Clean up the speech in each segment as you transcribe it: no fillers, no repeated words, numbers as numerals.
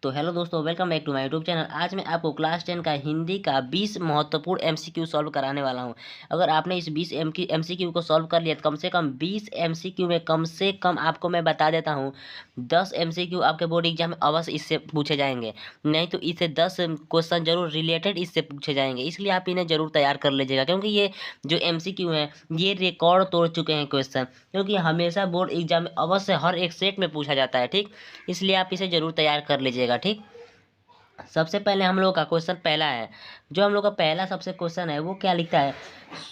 तो हेलो दोस्तों, welcome back to my YouTube channel. आज मैं आपको क्लास 10 का हिंदी का 20 महत्वपूर्ण एमसीक्यू सॉल्व कराने वाला हूं। अगर आपने इस 20 एमसीक्यू को सॉल्व कर लिया तो कम से कम 20 एमसीक्यू में कम से कम आपको मैं बता देता हूं 10 एमसीक्यू आपके बोर्ड एग्जाम में अवश्य इससे पूछे जाएंगे। नहीं तो इससे 10 क्वेश्चन जरूर रिलेटेड इससे पूछे जाएंगे, इसलिए आप इन्हें जरूर तैयार कर लीजिएगा, क्योंकि ये जो एमसीक्यू हैं ये रिकॉर्ड तोड़ चुके हैं क्वेश्चन, क्योंकि हमेशा बोर्ड एग्जाम में अवश्य हर एक सेट में पूछा जाता है। ठीक, इसलिए आप इसे जरूर तैयार कर लीजिएगा। ठीक, सबसे पहले हम लोग का क्वेश्चन पहला है। जो हम लोग का पहला सबसे क्वेश्चन है वो क्या लिखता है,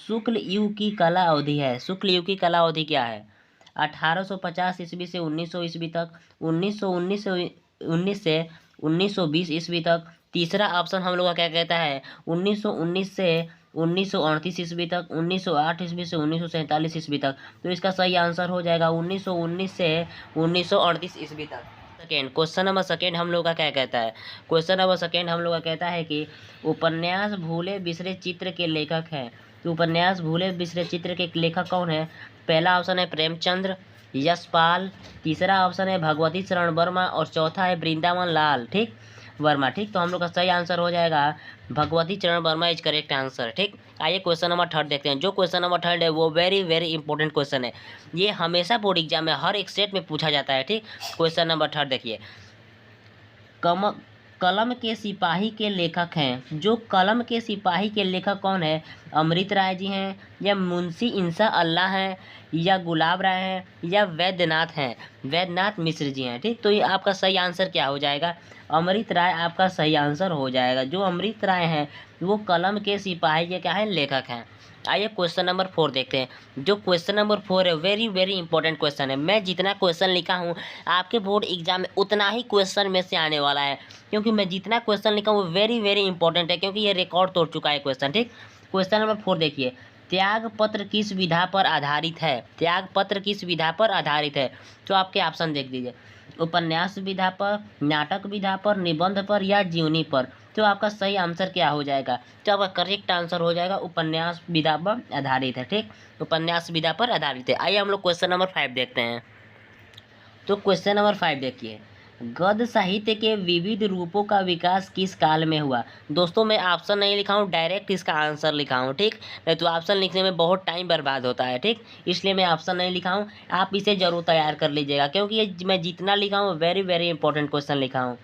शुक्ल युग की कला अवधि है। शुक्ल युग की कला अवधि क्या है? 1850 ईस्वी से 1900 ईस्वी तक, 1919 से 1920 ईस्वी तक। तीसरा ऑप्शन हम लोग का क्या कहता है, 1919 से 1938 ईस्वी तक, 1908 ईस्वी से 1947 ईस्वी तक। तो इसका सही आंसर हो जाएगा 1919 से 1938 ईस्वी तक। सेकेंड, क्वेश्चन नंबर सेकेंड हम लोग का क्या कहता है, क्वेश्चन नंबर सेकेंड हम लोग का कहता है कि उपन्यास भूले बिसरे चित्र के लेखक हैं। तो उपन्यास भूले बिसरे चित्र के लेखक कौन है? पहला ऑप्शन है प्रेमचंद्र, यशपाल, तीसरा ऑप्शन है भगवती शरण वर्मा और चौथा है वृंदावन लाल ठीक वर्मा। ठीक, तो हम लोग का सही आंसर हो जाएगा भगवती चरण वर्मा इज करेक्ट आंसर। ठीक, आइए क्वेश्चन नंबर थर्ड देखते हैं। जो क्वेश्चन नंबर थर्ड है वो वेरी वेरी इंपॉर्टेंट क्वेश्चन है। ये हमेशा बोर्ड एग्जाम में हर एक सेट में पूछा जाता है। ठीक, क्वेश्चन नंबर थर्ड देखिए, कम कलम के सिपाही के लेखक हैं। जो कलम के सिपाही के लेखक कौन है? अमृत राय जी हैं, या मुंशी इंसा अल्लाह हैं, या गुलाब राय हैं, या वैद्यनाथ हैं? वैद्यनाथ मिश्र जी हैं। ठीक, तो ये आपका सही आंसर क्या हो जाएगा? अमृत राय आपका सही आंसर हो जाएगा। जो अमृत राय हैं वो कलम के सिपाही के क्या है, लेखक हैं। आइए क्वेश्चन नंबर फोर देखते हैं। जो क्वेश्चन नंबर फोर है वेरी वेरी इंपॉर्टेंट क्वेश्चन है। मैं जितना क्वेश्चन लिखा हूँ आपके बोर्ड एग्जाम में उतना ही क्वेश्चन में से आने वाला है, क्योंकि मैं जितना क्वेश्चन लिखा हूँ वो वेरी वेरी इंपॉर्टेंट है, क्योंकि ये रिकॉर्ड तोड़ चुका है क्वेश्चन। ठीक, क्वेश्चन नंबर फोर देखिए, त्याग पत्र किस विधा पर आधारित है? त्याग पत्र किस विधा पर आधारित है? तो आपके ऑप्शन देख दीजिए, उपन्यास विधा पर, नाटक विधा पर, निबंध पर, या जीवनी पर। तो आपका सही आंसर क्या हो जाएगा? तो आपका करेक्ट आंसर हो जाएगा उपन्यास विधा पर आधारित है। ठीक, उपन्यास विधा पर आधारित है। आइए हम लोग क्वेश्चन नंबर फाइव देखते हैं। तो क्वेश्चन नंबर फाइव देखिए, गद्य साहित्य के विविध रूपों का विकास किस काल में हुआ? दोस्तों मैं ऑप्शन नहीं लिखा हूँ, डायरेक्ट इसका आंसर लिखा हूँ। ठीक, नहीं तो ऑप्शन लिखने में बहुत टाइम बर्बाद होता है। ठीक, इसलिए मैं ऑप्शन नहीं लिखा हूँ। आप इसे जरूर तैयार कर लीजिएगा, क्योंकि ये मैं जितना लिखा हूँ वेरी वेरी इंपॉर्टेंट क्वेश्चन लिखा हूँ।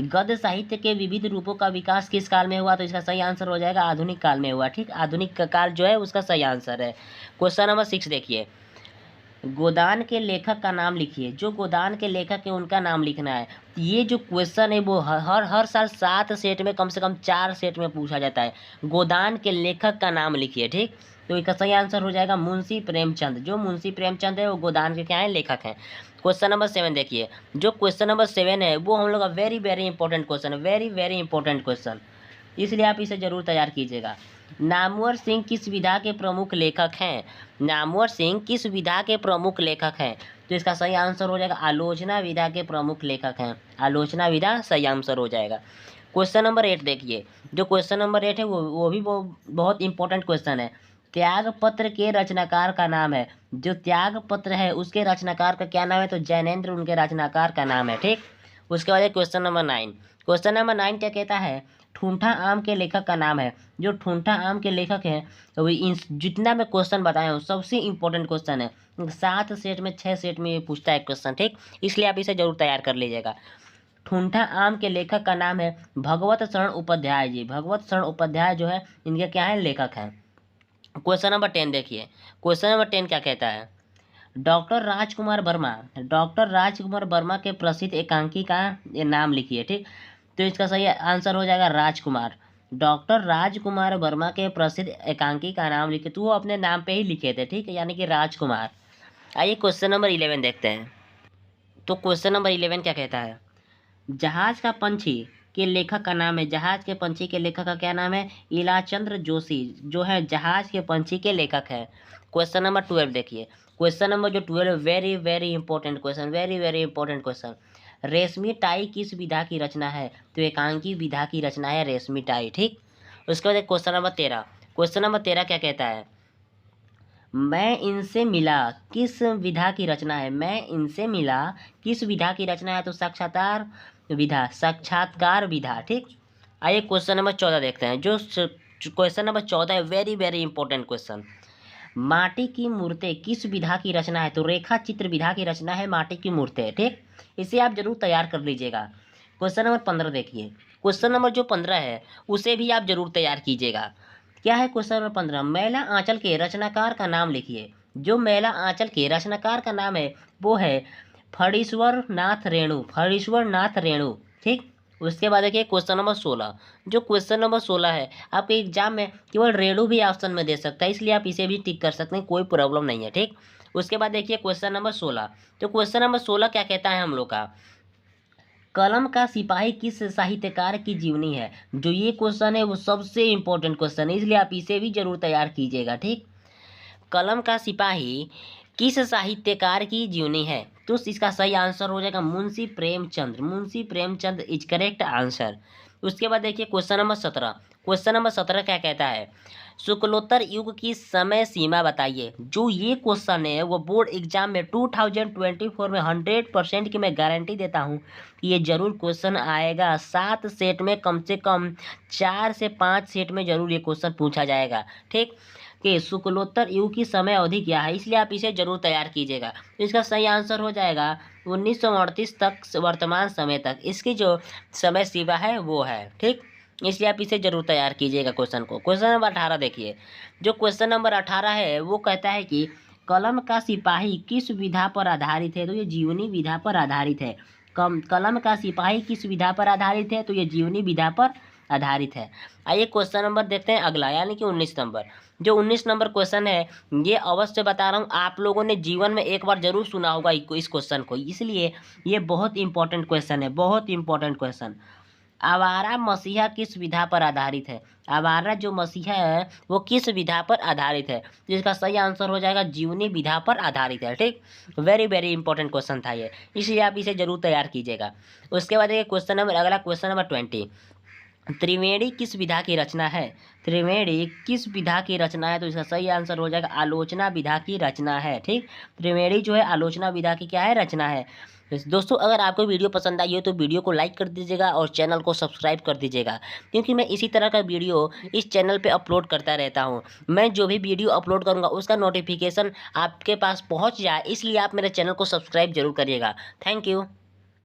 गद्य साहित्य के विविध रूपों का विकास किस काल में हुआ? तो इसका सही आंसर हो जाएगा आधुनिक काल में हुआ। ठीक, आधुनिक का काल जो है उसका सही आंसर है। क्वेश्चन नंबर सिक्स देखिए, गोदान के लेखक का नाम लिखिए। जो गोदान के लेखक है उनका नाम लिखना है। ये जो क्वेश्चन है वो हर हर साल 7 सेट में कम से कम 4 सेट में पूछा जाता है। गोदान के लेखक का नाम लिखिए। ठीक, तो इसका सही आंसर हो जाएगा मुंशी प्रेमचंद। जो मुंशी प्रेमचंद है वो गोदान के क्या है, लेखक हैं। क्वेश्चन नंबर सेवन देखिए, जो क्वेश्चन नंबर सेवन है वो हम लोग का वेरी वेरी इंपॉर्टेंट क्वेश्चन है, वेरी वेरी इंपॉर्टेंट क्वेश्चन, इसलिए आप इसे जरूर तैयार कीजिएगा। नामवर सिंह किस विधा के प्रमुख लेखक हैं? नामवर सिंह किस विधा के प्रमुख लेखक हैं? तो इसका सही आंसर हो जाएगा आलोचना विधा के प्रमुख लेखक हैं। आलोचना विधा सही आंसर हो जाएगा। क्वेश्चन नंबर एट देखिए, जो क्वेश्चन नंबर एट है वो बहुत इंपॉर्टेंट क्वेश्चन है। त्याग पत्र के रचनाकार का नाम है। जो त्याग पत्र है उसके रचनाकार का क्या नाम है? तो जैनेन्द्र उनके रचनाकार का नाम है। ठीक, उसके बाद question number nine. Question number nine क्या कहता है, ठूंठा आम के लेखक का नाम है। जो ठूंठा आम के लेखक हैं तो वो इन जितना मैं क्वेश्चन बताया हूँ सबसे इंपॉर्टेंट क्वेश्चन है। 7 सेट में 6 सेट में ये पूछता है क्वेश्चन। ठीक, इसलिए आप इसे जरूर तैयार कर लीजिएगा। ठूंठा आम के लेखक का नाम है भगवत शरण उपाध्याय जी। भगवत शरण उपाध्याय जो है इनके क्या है, लेखक हैं। क्वेश्चन नंबर 10 देखिए, क्वेश्चन नंबर 10 क्या कहता है, डॉक्टर राजकुमार वर्मा, डॉक्टर राजकुमार वर्मा के प्रसिद्ध एकांकी का ये नाम लिखिए। ठीक, तो इसका सही आंसर हो जाएगा राजकुमार। डॉक्टर राजकुमार वर्मा के प्रसिद्ध एकांकी का नाम लिखे, तो वो अपने नाम पे ही लिखे थे। ठीक है, यानी कि राजकुमार। आइए क्वेश्चन नंबर 11 देखते हैं। तो क्वेश्चन नंबर 11 क्या कहता है, जहाज का पंछी के लेखक का नाम है। जहाज के पंछी के लेखक का क्या नाम है? इलाचंद्र जोशी जो है जहाज के पंछी के लेखक है। क्वेश्चन नंबर 12 देखिए, क्वेश्चन नंबर जो 12 very very important question, very very important question. रेशमी टाई किस विधा की रचना है? तो एकांकी विधा की रचना है रेशमी टाई। ठीक, उसके बाद क्वेश्चन नंबर 13। क्वेश्चन नंबर 13 क्या कहता है, मैं इनसे मिला किस विधा की रचना है? मैं इनसे मिला किस विधा की रचना है? तो साक्षात्कार विधा, साक्षात्कार विधा। ठीक, आइए क्वेश्चन नंबर 14 देखते हैं। जो क्वेश्चन नंबर 14 है, वेरी वेरी इंपॉर्टेंट क्वेश्चन। माटी की मूर्तें किस विधा की रचना है? तो रेखा चित्र विधा की रचना है माटी की मूर्तें। ठीक, इसे आप जरूर तैयार कर लीजिएगा। क्वेश्चन नंबर 15 देखिए। क्वेश्चन नंबर जो 15 है उसे भी आप जरूर तैयार कीजिएगा। क्या है क्वेश्चन नंबर 15? मैला आंचल के रचनाकार का नाम लिखिए। जो मैला आंचल के रचनाकार का नाम है वो है फणीश्वर नाथ रेणु, फणीश्वर नाथ रेणु। ठीक, उसके बाद देखिए क्वेश्चन नंबर 16। जो क्वेश्चन नंबर 16 है आपके एग्जाम में केवल रेणु भी ऑप्शन में दे सकता है, इसलिए आप इसे भी टिक कर सकते हैं, कोई प्रॉब्लम नहीं है। ठीक, उसके बाद देखिए क्वेश्चन नंबर 16। तो क्वेश्चन नंबर 16 क्या कहता है हम लोग का? कलम का सिपाही किस साहित्यकार की जीवनी है? जो ये क्वेश्चन है वो सबसे इंपॉर्टेंट क्वेश्चन है, इसलिए आप इसे भी जरूर तैयार कीजिएगा। ठीक, कलम का सिपाही किस साहित्यकार की जीवनी है? तो इसका सही आंसर हो जाएगा Munshi Premchand. Munshi Premchand is correct answer. उसके बाद देखिए क्वेश्चन नंबर 17। क्वेश्चन नंबर 17 क्या कहता है? शुक्लोत्तर युग की समय सीमा बताइए। जो ये क्वेश्चन है वो बोर्ड एग्जाम में 2024 में 100% की मैं गारंटी देता हूँ कि ये जरूर क्वेश्चन आएगा। 7 सेट में कम से कम 4 से 5 सेट में जरूर ये क्वेश्चन पूछा जाएगा। ठीक, कि शुक्लोत्तर युग की समय अवधि क्या है, इसलिए आप इसे जरूर तैयार कीजिएगा। तो इसका सही आंसर हो जाएगा 1938 तक वर्तमान समय तक इसकी जो समय सीमा है वो है। ठीक, इसलिए आप इसे जरूर तैयार कीजिएगा क्वेश्चन को। क्वेश्चन नंबर 18 देखिए। जो क्वेश्चन नंबर 18 है वो कहता है कि कलम का सिपाही किस विधा पर आधारित है? तो ये जीवनी विधा पर आधारित है। कलम का सिपाही किस विधा पर आधारित है? तो ये जीवनी विधा पर आधारित है। आइए क्वेश्चन नंबर देखते हैं अगला, यानी कि 19 नंबर। जो 19 नंबर क्वेश्चन है ये अवश्य बता रहा हूँ आप लोगों ने जीवन में एक बार जरूर सुना होगा इस क्वेश्चन को, इसलिए ये बहुत इंपॉर्टेंट क्वेश्चन है, बहुत इंपॉर्टेंट क्वेश्चन। आवारा मसीहा किस विधा पर आधारित है? आवारा जो मसीहा है वो किस विधा पर आधारित है? जिसका सही आंसर हो जाएगा जीवनी विधा पर आधारित है। ठीक, वेरी वेरी इंपॉर्टेंट क्वेश्चन था ये, इसलिए आप इसे जरूर तैयार कीजिएगा। उसके बाद देखिए क्वेश्चन नंबर अगला, क्वेश्चन नंबर 20। त्रिवेणी किस विधा की रचना है? त्रिवेणी किस विधा की रचना है? तो इसका सही आंसर हो जाएगा आलोचना विधा की रचना है। ठीक, त्रिवेणी जो है आलोचना विधा की क्या है? रचना है। दोस्तों अगर आपको वीडियो पसंद आई हो तो वीडियो को लाइक कर दीजिएगा और चैनल को सब्सक्राइब कर दीजिएगा, क्योंकि मैं इसी तरह का वीडियो इस चैनल पे अपलोड करता रहता हूँ। मैं जो भी वीडियो अपलोड करूँगा उसका नोटिफिकेशन आपके पास पहुँच जाए, इसलिए आप मेरे चैनल को सब्सक्राइब जरूर करिएगा। Thank you.